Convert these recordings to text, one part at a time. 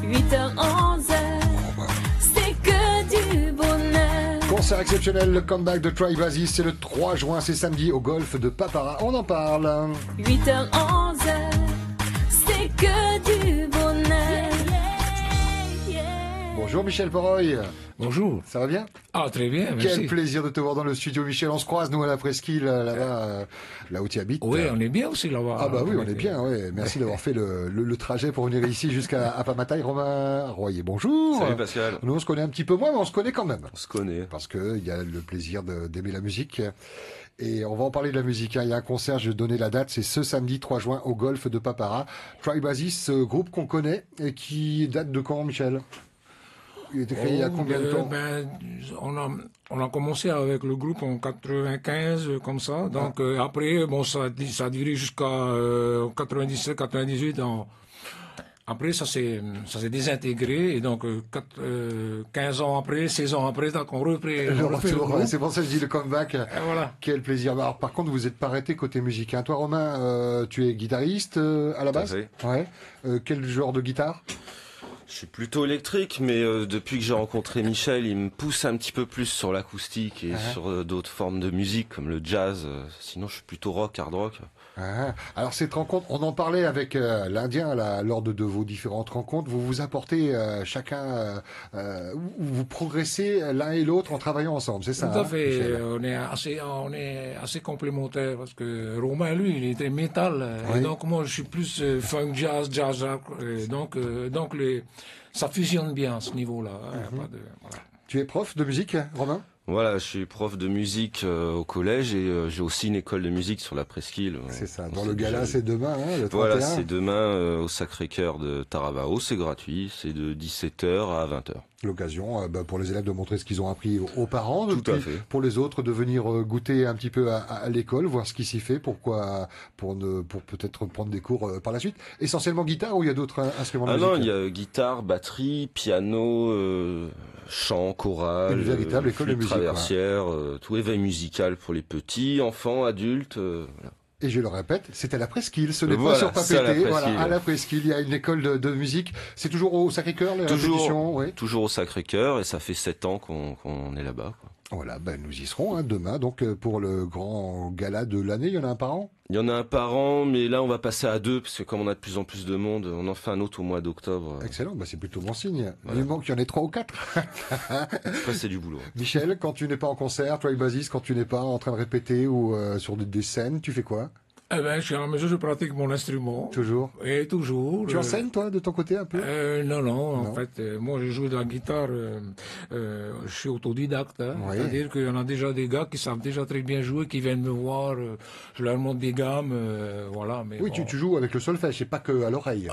8h, 11h, c'est que du bonheur. Concert exceptionnel, le comeback de Troy Basis, c'est le 3 juin, c'est samedi au golf de Papara. On en parle. 8h, 11h, c'est que du bonheur. Bonjour Michel Poroy. Bonjour. Ça va bien? Ah, très bien, merci. Quel plaisir de te voir dans le studio, Michel. On se croise, nous, à la presqu'île, là-bas, là où tu habites. Oui, on est bien aussi là-bas. Ah bah oui, on est bien, oui. Merci d'avoir fait le trajet pour venir ici jusqu'à Pamataï. Romain Royer, bonjour. Salut Pascal. Nous, on se connaît un petit peu moins, mais on se connaît quand même. On se connaît. Parce que il y a le plaisir d'aimer la musique. Et on va en parler de la musique. Il y a un concert, je vais donner la date, c'est ce samedi 3 juin au golf de Papara. Troy Basis, groupe qu'on connaît et qui date de quand, Michel? Il était créé il y a combien de temps? On a commencé avec le groupe en 95, comme ça. Donc après, bon, ça a duré jusqu'à 97, 98. Après, ça s'est désintégré. Et donc, 15 ans après, 16 ans après, donc on refait le groupe. C'est pour ça que je dis le comeback. Et voilà. Quel plaisir. Alors, par contre, vous n'êtes pas arrêté côté musique. Toi, Romain, tu es guitariste à la base? Ouais. Quel genre de guitare? Je suis plutôt électrique, mais depuis que j'ai rencontré Michel, il me pousse un petit peu plus sur l'acoustique et sur d'autres formes de musique, comme le jazz. Sinon, je suis plutôt rock, hard rock. Alors cette rencontre, on en parlait avec l'Indien lors de vos différentes rencontres. Vous vous apportez chacun, vous progressez l'un et l'autre en travaillant ensemble, c'est ça? Tout à fait. Michel? On est assez complémentaires parce que Romain, lui, il était métal. Oui. Et donc moi, je suis plus funk, jazz rock. Donc ça fusionne bien à ce niveau-là. Voilà. Tu es prof de musique, Romain? Voilà, je suis prof de musique au collège et j'ai aussi une école de musique sur la presqu'île. C'est ça. Dans le gala, c'est demain, le 31. Voilà, c'est demain au Sacré-Cœur de Taravao. C'est gratuit, c'est de 17h à 20h. L'occasion pour les élèves de montrer ce qu'ils ont appris aux parents, Tout à fait. Pour les autres de venir goûter un petit peu à l'école, voir ce qui s'y fait, pour peut-être prendre des cours par la suite. Essentiellement guitare ou il y a d'autres instruments de musique? Non, il y a guitare, batterie, piano, chant, chorale, une véritable école de musique, traversière, tout éveil musical pour les petits, enfants, adultes. Voilà. Et je le répète, c'est à la Presqu'île, ce n'est pas Voilà, sur c'est à la Papeete. Presqu'île. Voilà, à la Presqu'île, il y a une école de musique. C'est toujours au Sacré-Cœur, les répétitions? Oui. Toujours au Sacré-Cœur, et ça fait 7 ans qu'on est là-bas, quoi. Voilà, nous y serons demain, donc pour le grand gala de l'année. Il y en a un par an? Il y en a un par an, mais là on va passer à 2, parce que comme on a de plus en plus de monde, on en fait un autre au mois d'octobre. Excellent, c'est plutôt bon signe. Voilà. Il manque qu'il y en ait 3 ou 4. Après c'est du boulot. Michel, quand tu n'es pas en concert, Troy Basis, quand tu n'es pas en train de répéter ou sur des scènes, tu fais quoi? Je suis à la maison, je pratique mon instrument. Toujours? Et toujours. Tu enseignes, toi, de ton côté, un peu? Non. En fait, moi, je joue de la guitare, je suis autodidacte. Oui. C'est-à-dire qu'il y en a déjà des gars qui savent déjà très bien jouer, qui viennent me voir, je leur montre des gammes, voilà. Mais Oui, bon. tu joues avec le solfège, c'est pas que à l'oreille.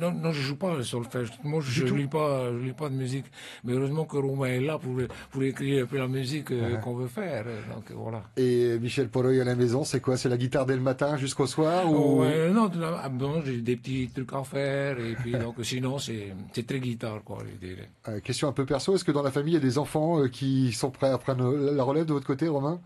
Non, je joue pas le solfège. Moi, je lis pas de musique. Mais heureusement que Romain est là pour écrire un peu la musique qu'on veut faire. Donc, voilà. Et Michel Poroy à la maison, c'est quoi? C'est la guitare dès le matin jusqu'au soir ou... Non, j'ai des petits trucs à faire. Et puis, donc, sinon, c'est très guitare, quoi, je dirais. Question un peu perso, est-ce que dans la famille, il y a des enfants qui sont prêts à prendre la relève de votre côté, Romain?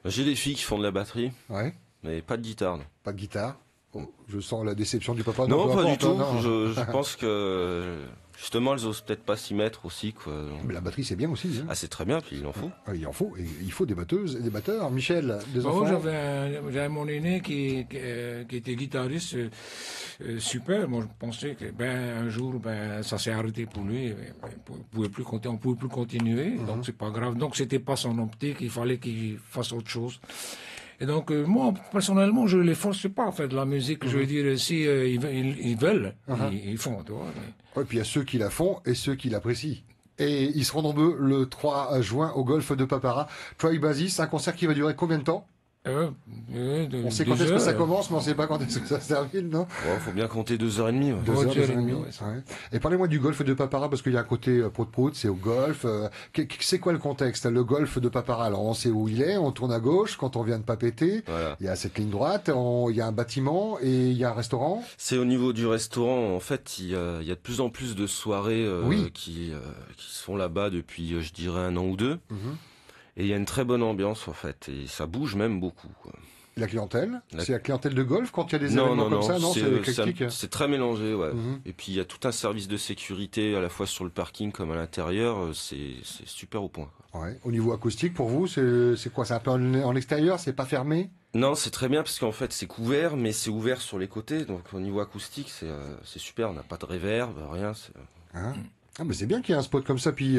J'ai des filles qui font de la batterie, Ouais. mais pas de guitare. Non, Pas de guitare? Oh, je sens la déception du papa. non peu pas du importe, tout. non. Je pense que justement elles osent peut-être pas s'y mettre aussi, quoi. Mais la batterie, c'est bien aussi. Hein. Ah, c'est très bien, puis il en faut. Il en faut. Et il faut des batteuses et des batteurs. Michel, des enfants? J'avais mon aîné qui était guitariste super. Moi, je pensais que un jour, ça s'est arrêté pour lui. On pouvait plus continuer. Donc c'est pas grave. Donc c'était pas son optique. Il fallait qu'il fasse autre chose. Et donc, moi, personnellement, je les force pas à faire de la musique. Je veux dire, si ils veulent, ils font, tu vois. Et puis il y a ceux qui la font et ceux qui l'apprécient. Et ils seront nombreux le 3 juin au golf de Papara. Troy Basis, un concert qui va durer combien de temps? On sait quand est-ce que ça commence, mais on ne sait pas quand est-ce que ça se termine, non? Ouais, faut bien compter 2h30. Ouais. 2h30. Ouais. Et parlez-moi du golf de Papara, parce qu'il y a un côté prout-prout, c'est au golf. C'est quoi le contexte? Le golf de Papara, alors on sait où il est, on tourne à gauche quand on vient de Papeete. Voilà. Il y a cette ligne droite, il y a un bâtiment et il y a un restaurant. C'est au niveau du restaurant, en fait, il y a de plus en plus de soirées qui se font là-bas depuis, je dirais, 1 an ou 2. Et il y a une très bonne ambiance, en fait, et ça bouge même beaucoup, quoi. La clientèle, La- c'est la clientèle de golf quand il y a des événements comme ça, non, c'est éclectique. c'est très mélangé, ouais. Mhm. Et puis il y a tout un service de sécurité à la fois sur le parking comme à l'intérieur, c'est super au point. Ouais. Au niveau acoustique, pour vous, c'est quoi? C'est un peu en extérieur, c'est pas fermé? Non, c'est très bien parce qu'en fait c'est couvert, mais c'est ouvert sur les côtés, donc au niveau acoustique c'est super. On n'a pas de réverb, rien. Hein? Ah, mais c'est bien qu'il y ait un spot comme ça, puis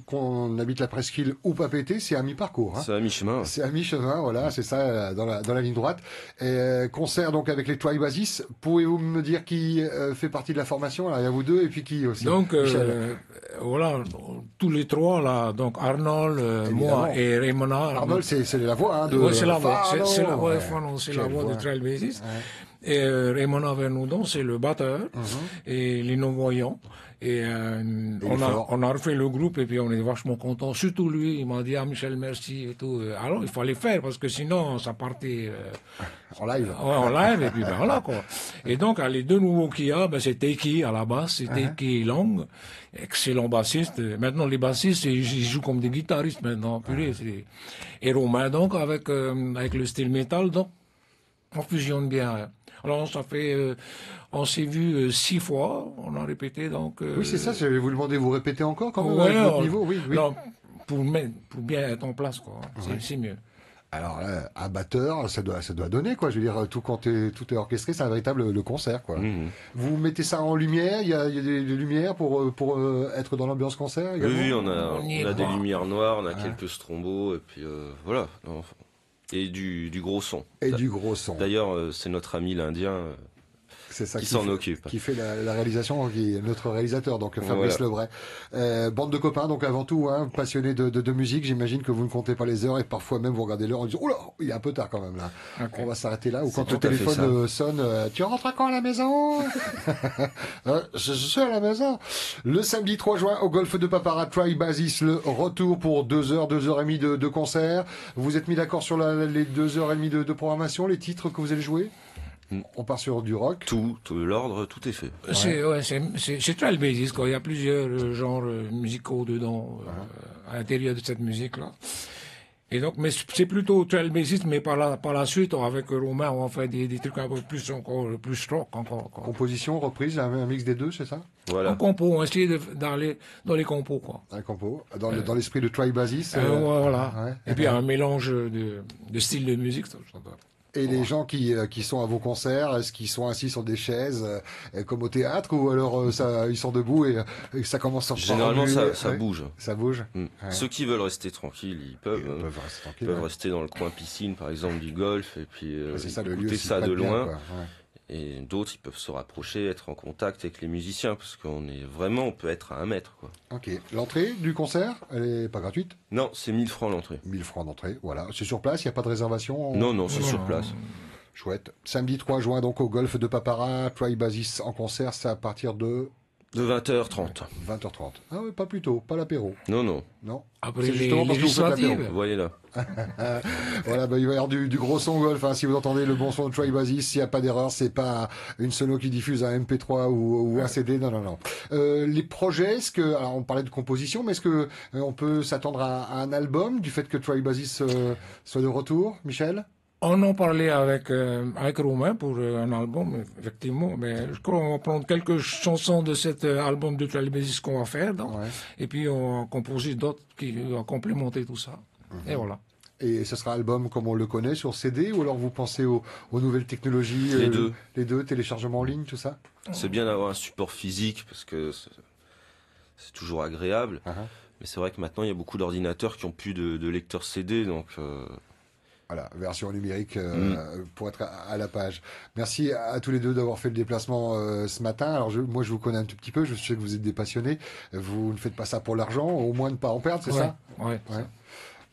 qu'on habite la presqu'île ou pas pété, c'est à mi-parcours. Hein. C'est à mi-chemin. C'est à mi-chemin, voilà, c'est ça, dans la ligne droite. Et, concert donc avec les Troy Basis. Pouvez-vous me dire qui fait partie de la formation? Alors, il y a vous deux, et puis qui aussi? Donc, Michel. voilà, tous les trois, là, donc Arnold, moi et Raymond. Arnold, c'est la voix, hein, de Ouais, c'est la voix, Fano. c'est la voix, Ouais. c'est la Quelle voix de voix. Trail Basis. Ouais. Et Raymond Avernodon, c'est le batteur et les non-voyants. Et on a refait le groupe et puis on est vachement contents. Surtout lui, il m'a dit, ah Michel, merci et tout. Alors il fallait faire parce que sinon ça partait En live. en live et puis ben voilà quoi. Et donc les deux nouveaux qu'il y a, ben, c'est Teiki à la basse, c'est Teiki Long, excellent bassiste. Maintenant les bassistes ils jouent comme des guitaristes maintenant. Purée, et Romain donc avec le style métal, donc on fusionne bien. Alors ça fait, on s'est vu 6 fois, on a répété donc. Oui, c'est ça, je vais vous demander, vous répétez encore quand même ouais, avec votre niveau? Oui, oui. Non, pour bien être en place quoi, c'est mieux. Alors là, un batteur, ça doit donner, quoi. Je veux dire, tout est orchestré, c'est un véritable le concert, quoi. Mhm. Vous mettez ça en lumière, il y a des lumières pour être dans l'ambiance concert Oui, également? oui, on y a des croit. lumières noires, on a quelques strombos et puis voilà. Non, enfin, et du gros son. Et du gros son. D'ailleurs, c'est notre ami l'Indien C'est ça qui s'en occupe. Qui fait la réalisation, qui est notre réalisateur, donc Fabrice Voilà. Lebray. Bande de copains, donc avant tout, hein, passionnés de musique, j'imagine que vous ne comptez pas les heures et parfois même vous regardez l'heure en disant, oula, il est un peu tard quand même là. Ok. On va s'arrêter là. Ou C'est quand le tout à fait téléphone ça. sonne, tu rentres à quand à la maison? Je suis à la maison. Le samedi 3 juin au golfe de Papara, Troy Basis, le retour pour 2h30 de concert. Vous êtes mis d'accord sur les 2h30 de programmation, les titres que vous allez jouer? On part sur du rock. Tout l'ordre, tout est fait. C'est Trail Basis quoi. Il y a plusieurs genres musicaux dedans à l'intérieur de cette musique là. Et donc, mais c'est plutôt Trail Basis, mais par la suite avec Romain on fait des trucs un peu plus encore plus rock encore. Quoi. Composition, reprise, un mix des deux, c'est ça? Voilà. En compo, on essaie d'aller dans les compos quoi. Un compo, dans l'esprit de Troy Basis. Voilà. Ouais. Et puis un mélange de styles de musique. Ça doit- Et les gens qui sont à vos concerts, est-ce qu'ils sont assis sur des chaises comme au théâtre ou alors ils sont debout et ça commence à Généralement, ça ouais. bouge. Ça bouge. Mm. Ouais. Ceux qui veulent rester tranquilles, ils peuvent. Ils peuvent rester tranquilles. Ils peuvent ouais. rester dans le coin piscine, par exemple, du golf, et puis C'est ça, le lieu écouter s'y ça prête de bien, loin. quoi. Ouais. Et d'autres, ils peuvent se rapprocher, être en contact avec les musiciens, parce on peut être à 1 mètre, quoi. Ok. L'entrée du concert, elle est pas gratuite. Non, c'est 1000 francs l'entrée. 1000 francs d'entrée. Voilà. C'est sur place. Il n'y a pas de réservation. Non, c'est sur place. Chouette. Samedi 3 juin, donc au golfe de Papara, Troy Basis en concert, c'est à partir de De 20h30. 20h30. Ah oui, pas plus tôt, pas l'apéro. Non. Non. Après C'est les justement parce que vous faites l'apéro. législatives. Vous voyez là. Voilà, il va y avoir du gros son golf. Hein. Si vous entendez le bon son de Troy Basis, s'il n'y a pas d'erreur, c'est pas une sono qui diffuse un MP3 ou un CD. Non. Les projets, alors on parlait de composition, mais est-ce que on peut s'attendre à un album du fait que Troy Basis soit de retour, Michel? On en parlait avec Romain pour un album, effectivement, mais je crois qu'on va prendre quelques chansons de cet album de Trail Basis qu'on va faire, donc, Ouais. et puis on va composer d'autres qui vont complémenter tout ça. Et voilà. Et ce sera album comme on le connaît sur CD ou alors vous pensez aux nouvelles technologies? Les deux. Les deux, téléchargement en ligne, tout ça? C'est bien d'avoir un support physique, parce que c'est toujours agréable. Uh-huh. Mais c'est vrai que maintenant, il y a beaucoup d'ordinateurs qui ont plus de lecteur CD, donc... Voilà, version numérique pour être à la page. Merci à tous les deux d'avoir fait le déplacement ce matin. Alors moi je vous connais un tout petit peu, je sais que vous êtes des passionnés. Vous ne faites pas ça pour l'argent, au moins ne pas en perdre, c'est ça? Ouais. Ouais.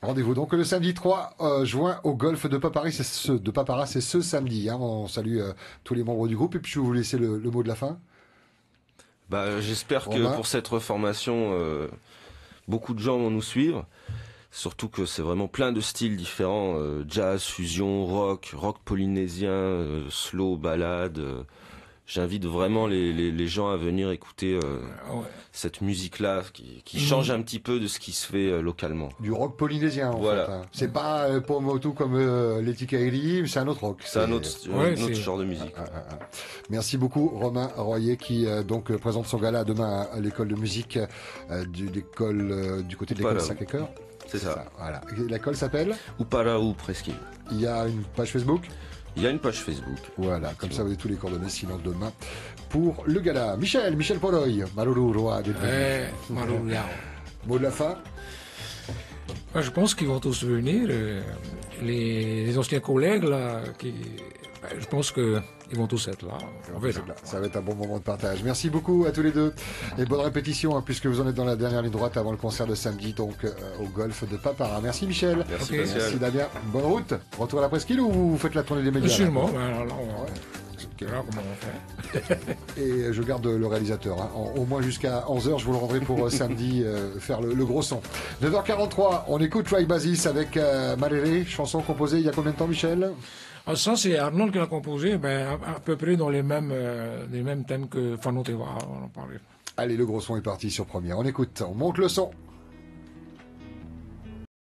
Rendez-vous donc le samedi 3 juin au golfe de Papara, c'est ce samedi. Hein. On salue tous les membres du groupe et puis je vais vous laisser le mot de la fin. J'espère que Romain. pour cette reformation, beaucoup de gens vont nous suivre. Surtout que c'est vraiment plein de styles différents, jazz, fusion, rock polynésien, slow, ballade. j'invite vraiment les gens à venir écouter Ouais. cette musique-là qui change un petit peu de ce qui se fait localement. Du rock polynésien, en Voilà. fait. Hein. C'est pas Pomotu comme Leti Kaili, c'est un autre rock. C'est un autre, Ouais, un autre c'est- genre de musique. Merci beaucoup, Romain Royer, qui donc présente son gala demain à l'école de musique du côté de l'école Voilà. Sacré-Cœur. C'est ça. Voilà. Et l'école s'appelle. Ou Paraou Presqu'île. Il y a une page Facebook. Il y a une page Facebook. Voilà, comme ça vous avez tous les coordonnées, sinon demain pour le gala. Michel Poloy, Malulu Roy, d'être venu. Marou Yao. Mot de la fin. Je pense qu'ils vont tous venir. Les anciens collègues, là, je pense qu'ils vont tous être là. On verra. Ça va être un bon moment de partage. Merci beaucoup à tous les deux. Et bonne répétition, hein, puisque vous en êtes dans la dernière ligne droite avant le concert de samedi, donc au golf de Papara. Merci Michel. Merci Ok. Pascal. Merci Damien. Bonne route. Retour à la presqu'île ou vous faites la tournée des médias là Sûrement. Alors là, on verra comment on fait. Et je garde le réalisateur. Hein. Au moins jusqu'à 11h, je vous le rendrai pour samedi faire le gros son. 9h43, on écoute Try Basis avec Marere, chanson composée il y a combien de temps, Michel? Ah, ça, c'est Arnold qui l'a composé, à peu près dans les mêmes thèmes que Fanoteva, on en parlait. Allez, le gros son est parti sur Première. On écoute, on monte le son.